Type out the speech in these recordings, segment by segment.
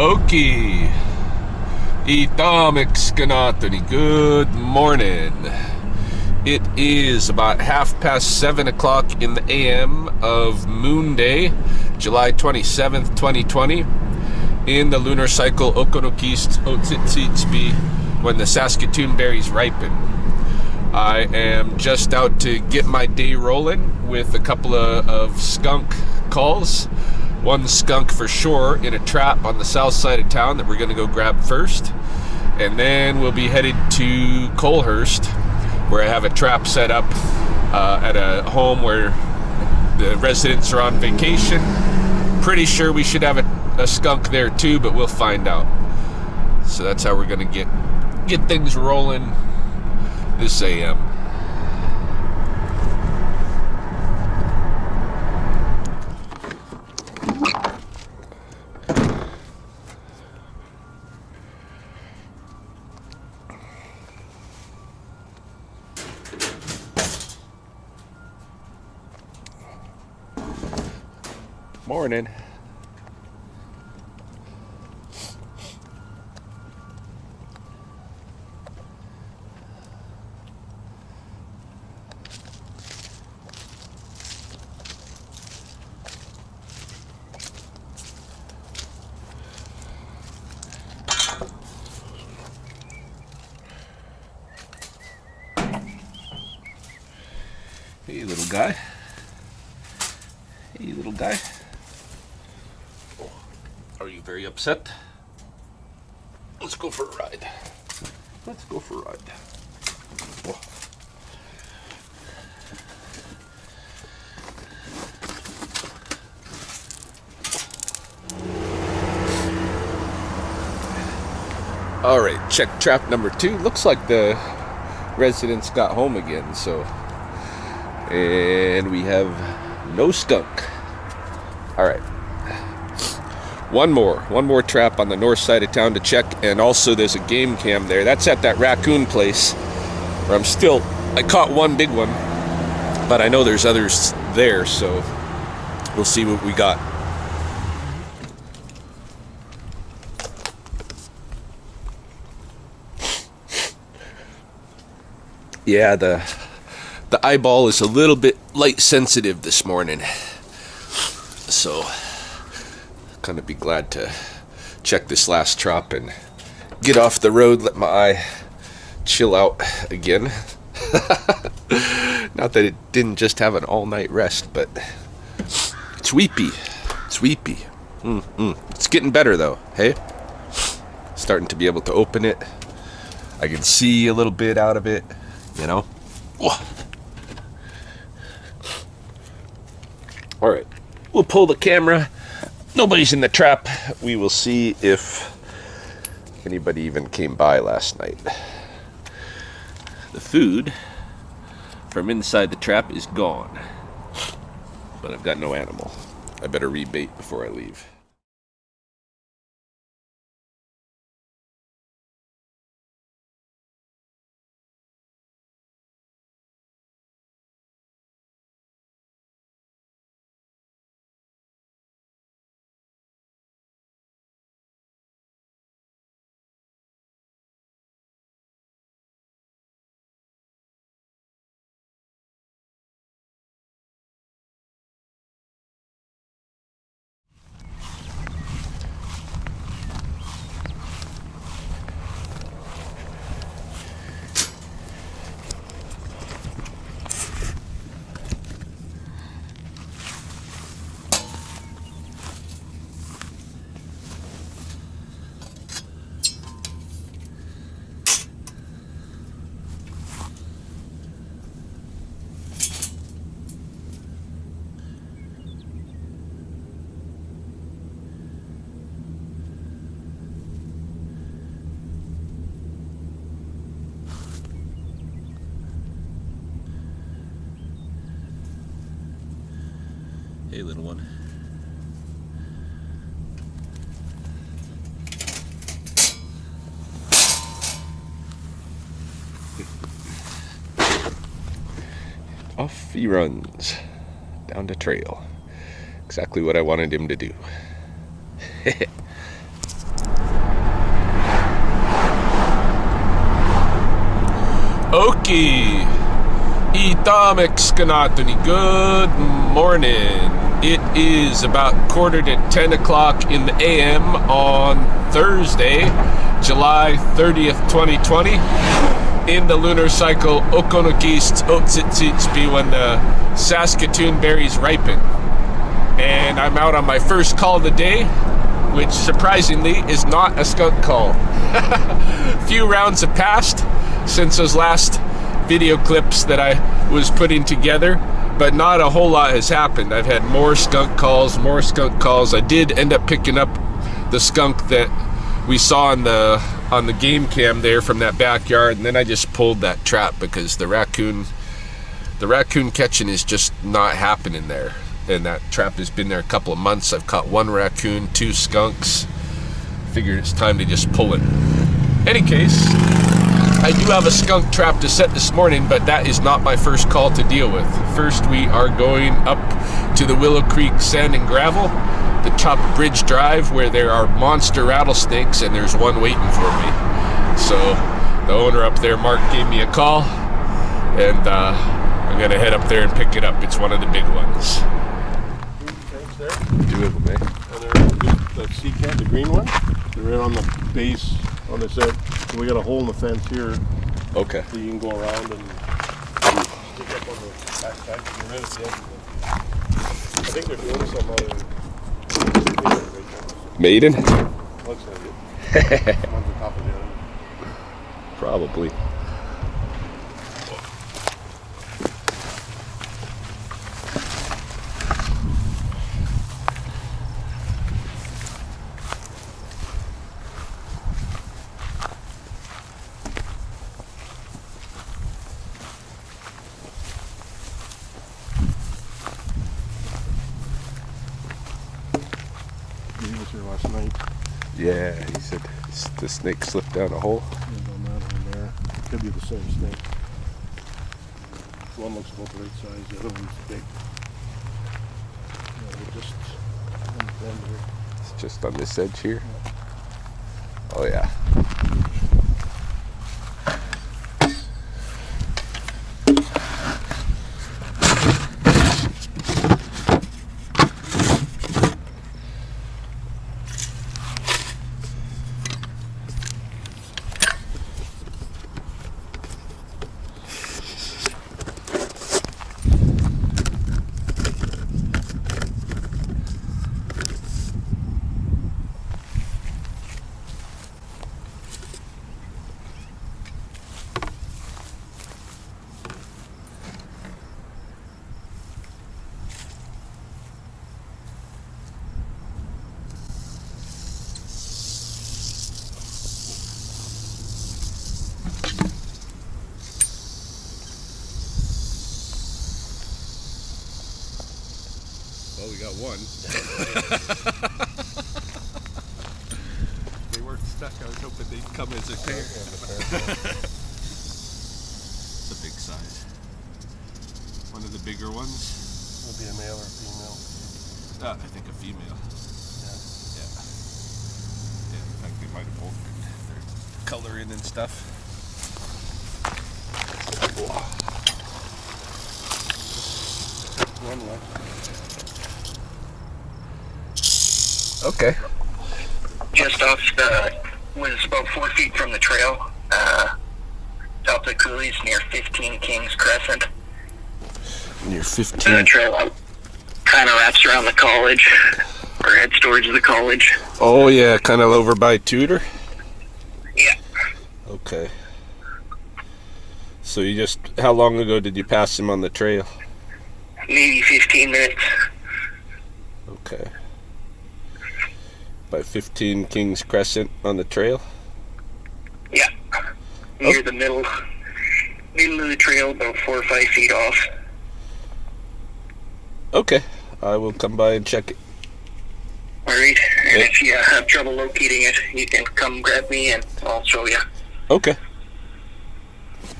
Okie. Itamexkanatani. Good morning. It is about 7:30 in the AM of Moon Day, July 27th, 2020, in the lunar cycle Okonokist Otsitsitspi, when the Saskatoon berries ripen. I am just out to get my day rolling with a couple of skunk calls. One skunk for sure in a trap on the south side of town that we're going to go grab first. And then we'll be headed to Colehurst, where I have a trap set up at a home where the residents are on vacation. Pretty sure we should have a skunk there too, but we'll find out. So that's how we're going to get things rolling this AM. Morning. Hey, little guy. Hey, little guy. Are you very upset? Let's go for a ride. Let's go for a ride. Oh. All right, check trap number 2. Looks like the residents got home again, and we have no skunk. All right. One more trap on the north side of town to check, and also there's a game cam there. That's at that raccoon place where I caught one big one, but I know there's others there, so we'll see what we got. Yeah, the eyeball is a little bit light sensitive this morning, so gonna be glad to check this last trap and get off the road, let my eye chill out again. Not that it didn't just have an all-night rest, but it's weepy. It's weepy. It's getting better though, hey? Starting to be able to open it. I can see a little bit out of it, you know? All right, we'll pull the camera. Nobody's in the trap. We will see if anybody even came by last night. The food from inside the trap is gone, but I've got no animal. I better rebait before I leave. Hey, little one. Off he runs down the trail. Exactly what I wanted him to do. Okie. Itomics Kanatuni. Good morning. It is about 9:45 in the AM on Thursday, July 30th, 2020. In the lunar cycle, Okonokist Otsitsitspi, when the Saskatoon berries ripen. And I'm out on my first call of the day, which surprisingly is not a skunk call. A few rounds have passed since those last video clips that I was putting together, but not a whole lot has happened. I've had more skunk calls. I did end up picking up the skunk that we saw on the game cam there from that backyard, and then I just pulled that trap because the raccoon catching is just not happening there. And that trap has been there a couple of months. I've caught 1 raccoon, 2 skunks. Figured it's time to just pull it. Any case, I do have a skunk trap to set this morning, but that is not my first call to deal with. First, we are going up to the Willow Creek Sand and Gravel, the Top Bridge Drive, where there are monster rattlesnakes, and there's one waiting for me. So the owner up there, Mark, gave me a call, and I'm gonna head up there and pick it up. It's one of the big ones. There. 2 of them, eh? And they're the sea cat, the green one. They're right on the base on this edge. So we got a hole in the fence here. Okay. So you can go around and pick up on the backside. You're right at the edge. I think they're doing some other Maiden? Looks like it. One's on top of the other. Probably. He was here last night. Yeah, he said the snake slipped down a hole. And on that one there. Could be the same snake. One looks about the right size, the other one's big. Yeah, they're just on the bend here. It's just on this edge here. Oh yeah. Well, we got one. They weren't stuck. I was hoping they'd come as a pair. It's a big size. One of the bigger ones. Will be a male or a female. I think a female. Yeah. Yeah, in fact, they might have both been. They're coloring and stuff. One left. Okay. Just off was about 4 feet from the trail, top of the coulees near 15 Kings Crescent. Near The 15. trail kind of wraps around the college, or heads towards the college. Oh yeah, kind of over by Tudor. Yeah, Okay. So you just, how long ago did you pass him on the trail? maybe 15 minutes. Okay. By 15 Kings Crescent on the trail? Yeah, near the middle of the trail, about 4 or 5 feet off. Okay. I will come by and check it. Alright, and Yeah. if you have trouble locating it, you can come grab me and I'll show you. Okay.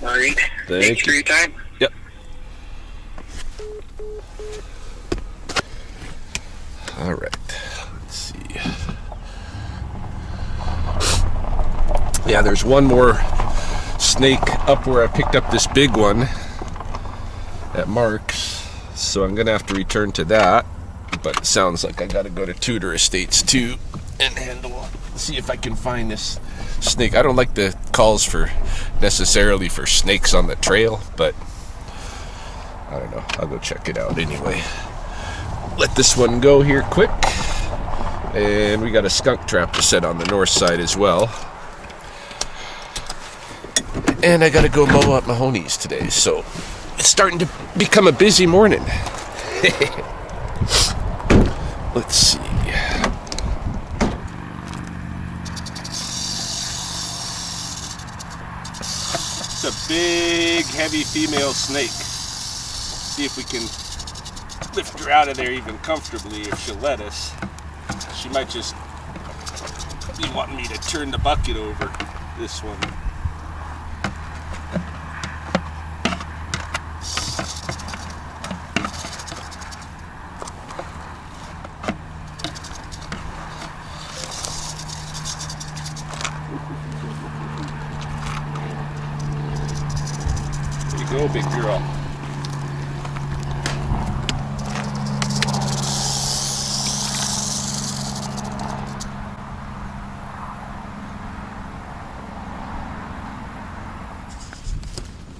Alright, Thank thanks for you. your time. Yep. All right. Let's see. Yeah, there's one more snake up where I picked up this big one at Mark's, so I'm gonna have to return to that. But it sounds like I gotta go to Tudor Estates too and see if I can find this snake. I don't like the calls for necessarily for snakes on the trail, but I don't know, I'll go check it out anyway. Let this one go here quick, and we got a skunk trap to set on the north side as well. And I gotta go mow out Mahoney's today, so it's starting to become a busy morning. Let's see. It's a big, heavy female snake. See if we can lift her out of there even comfortably if she'll let us. She might just be wanting me to turn the bucket over, this one. There you go, big girl.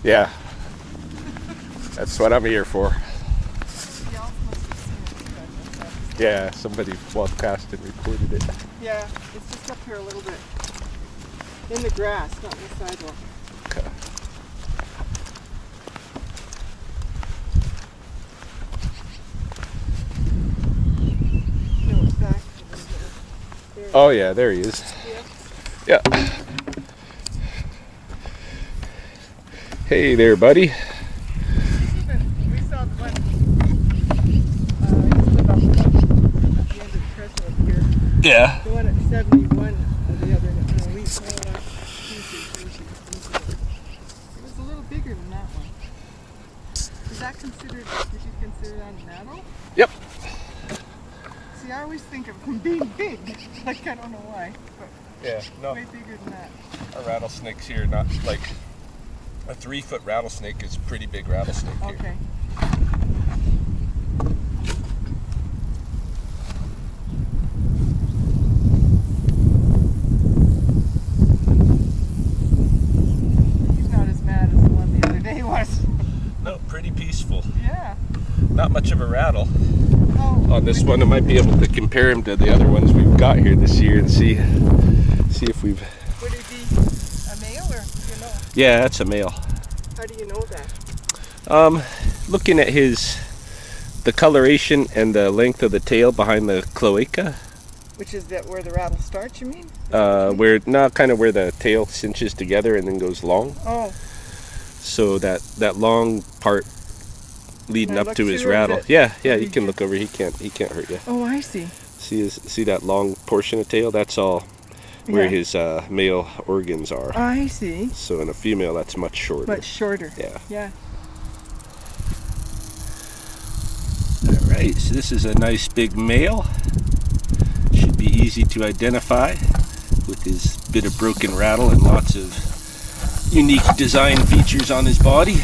Yeah, that's what I'm here for. Yeah, somebody walked past and recorded it. Yeah, it's just up here a little bit. In the grass, not in the sidewalk. Okay. No, it's back. There. Oh yeah, there he is. Yeah. Yeah. Hey there, buddy. We saw the one. I live up at the end of the trestle up here. Yeah. The one at 71 the other week. It was a little bigger than that one. Is that considered, would you consider that an adult? Yep. See, I always think of them being big. Like, I don't know why, but Yeah, no. way bigger than that. Our rattlesnakes here, not like a 3-foot rattlesnake is a pretty big rattlesnake here. Okay. He's not as mad as the one the other day was. No, pretty peaceful. Yeah. Not much of a rattle. Oh, On this one, I might be able to compare him to the other ones we've got here this year and see if we've... would it be a male or do you know? Yeah, that's a male. How do you know that? Looking at the coloration and the length of the tail behind the cloaca, Which is that where the rattle starts, you mean? kind of where the tail cinches together and then goes long. Oh, So that long part leading Can I up look to his through, or is rattle. it- Yeah, you you can look over. He can't hurt you. oh, I see. See that long portion of tail? That's all where Yeah. his male organs are. I see. So in a female, that's much shorter. Much shorter. Yeah. Yeah. All right. So this is a nice big male. Should be easy to identify with his bit of broken rattle and lots of unique design features on his body.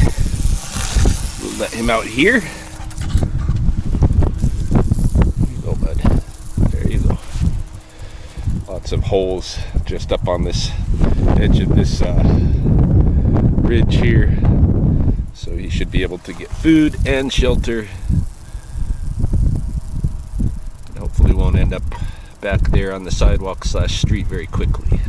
We'll let him out here. There you go, bud. There you go. Lots of holes just up on this edge of this ridge here. So he should be able to get food and shelter. And hopefully won't end up back there on the sidewalk / street very quickly.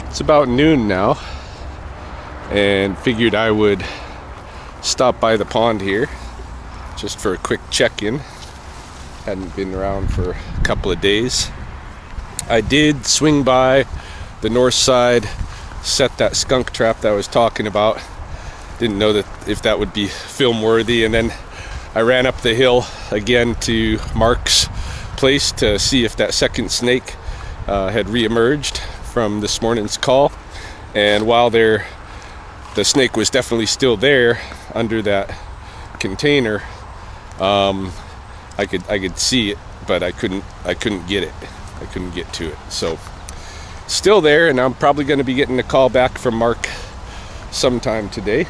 It's about noon now, and figured I would stop by the pond here just for a quick check-in. Hadn't been around for a couple of days. I did swing by the north side, set that skunk trap that I was talking about. Didn't know that if that would be film worthy, and then I ran up the hill again to Mark's place to see if that second snake had re-emerged from this morning's call. And while the snake was definitely still there under that container, I could see it, but I couldn't get it. I couldn't get to it. So still there, and I'm probably going to be getting a call back from Mark sometime today.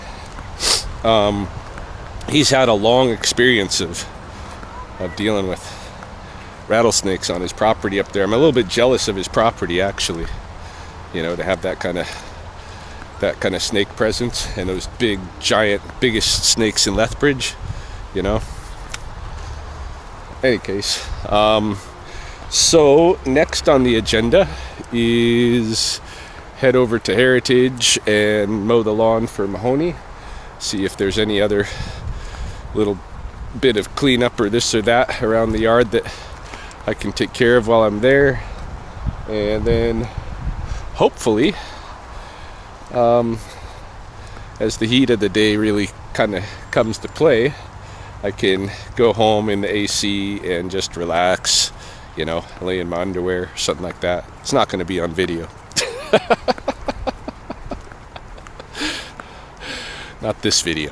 He's had a long experience of dealing with rattlesnakes on his property up there. I'm a little bit jealous of his property, actually, you know, to have that kind of snake presence, and those big giant biggest snakes in Lethbridge, you know. Any case, so next on the agenda is head over to Heritage and mow the lawn for Mahoney, see if there's any other little bit of cleanup or this or that around the yard that I can take care of while I'm there. And then hopefully, as the heat of the day really kind of comes to play, I can go home in the AC and just relax, you know, lay in my underwear, something like that. It's not going to be on video. Not this video.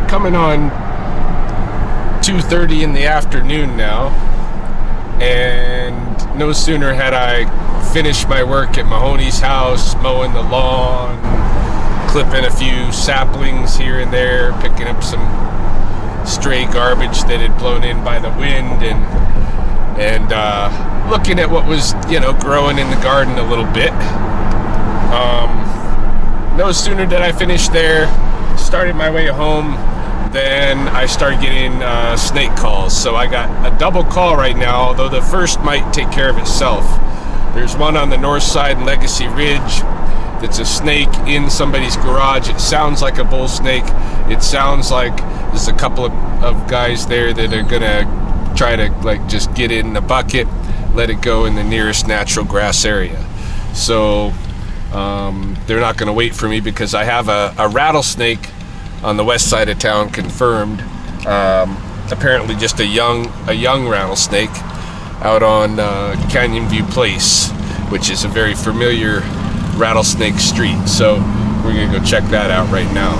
Coming on 2:30 in the afternoon now, and no sooner had I finished my work at Mahoney's house, mowing the lawn, clipping a few saplings here and there, picking up some stray garbage that had blown in by the wind, and looking at what was, you know, growing in the garden a little bit. No sooner did I finish there, started my way home, then I started getting snake calls. So I got a double call right now, although the first might take care of itself. There's one on the north side in Legacy Ridge that's a snake in somebody's garage. It sounds like a bull snake. It sounds like there's a couple of guys there that are gonna try to like just get it in a bucket, let it go in the nearest natural grass area. So they're not gonna wait for me because I have a rattlesnake on the west side of town confirmed. Apparently just a young rattlesnake out on Canyon View Place, which is a very familiar rattlesnake street. So we're gonna go check that out right now.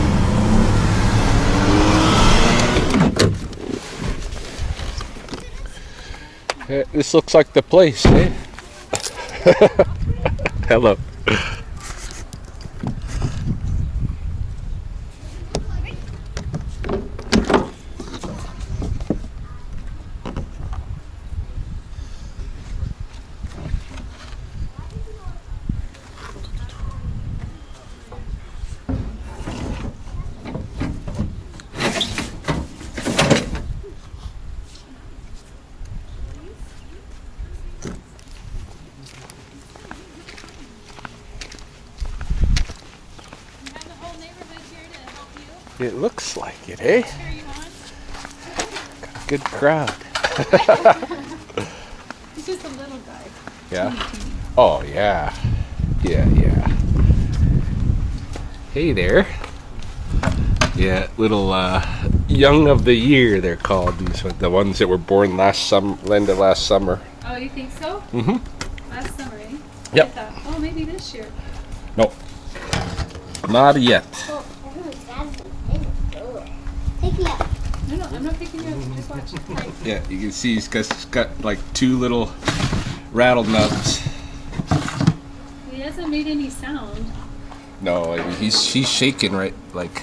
This looks like the place, eh? Hello. It looks like it, eh? Got a good crowd. He's just a little guy. Yeah? Oh, yeah. Yeah. Hey there. Yeah, little young of the year, they're called. These are the ones that were born last summer. Oh, you think so? Mm-hmm. Last summer, eh? Yep. I thought, oh, maybe this year. No. Not yet. Oh, take me up. No, I'm not picking you up. Just watch. Yeah, you can see he's got like two little rattle nubs. He hasn't made any sound. No, he's shaking right, like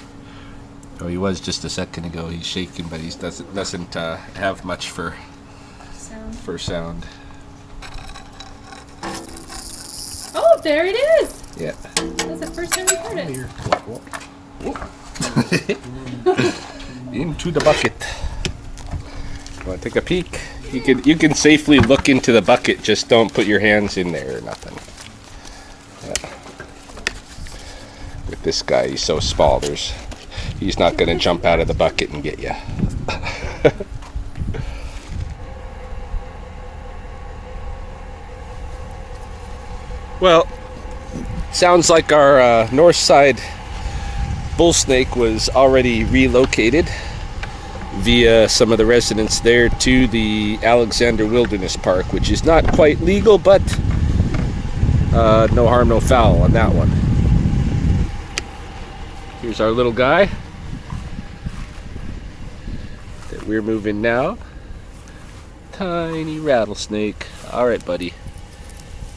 Oh, he was just a second ago. He's shaking, but he doesn't have much for sound. Oh, there it is! Yeah. That's the first time we've heard it. Into the bucket. Want to take a peek? You can safely look into the bucket. Just don't put your hands in there or nothing. Yeah. With this guy, he's so small. He's not going to jump out of the bucket and get you. Well, sounds like our north side bull snake was already relocated via some of the residents there to the Alexander Wilderness Park, which is not quite legal, but no harm, no foul on that one. Here's our little guy that we're moving now. Tiny rattlesnake. All right, buddy.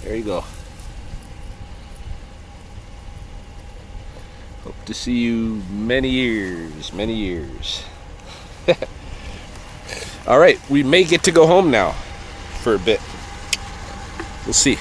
There you go. Hope to see you many years, many years. All right, we may get to go home now for a bit. We'll see.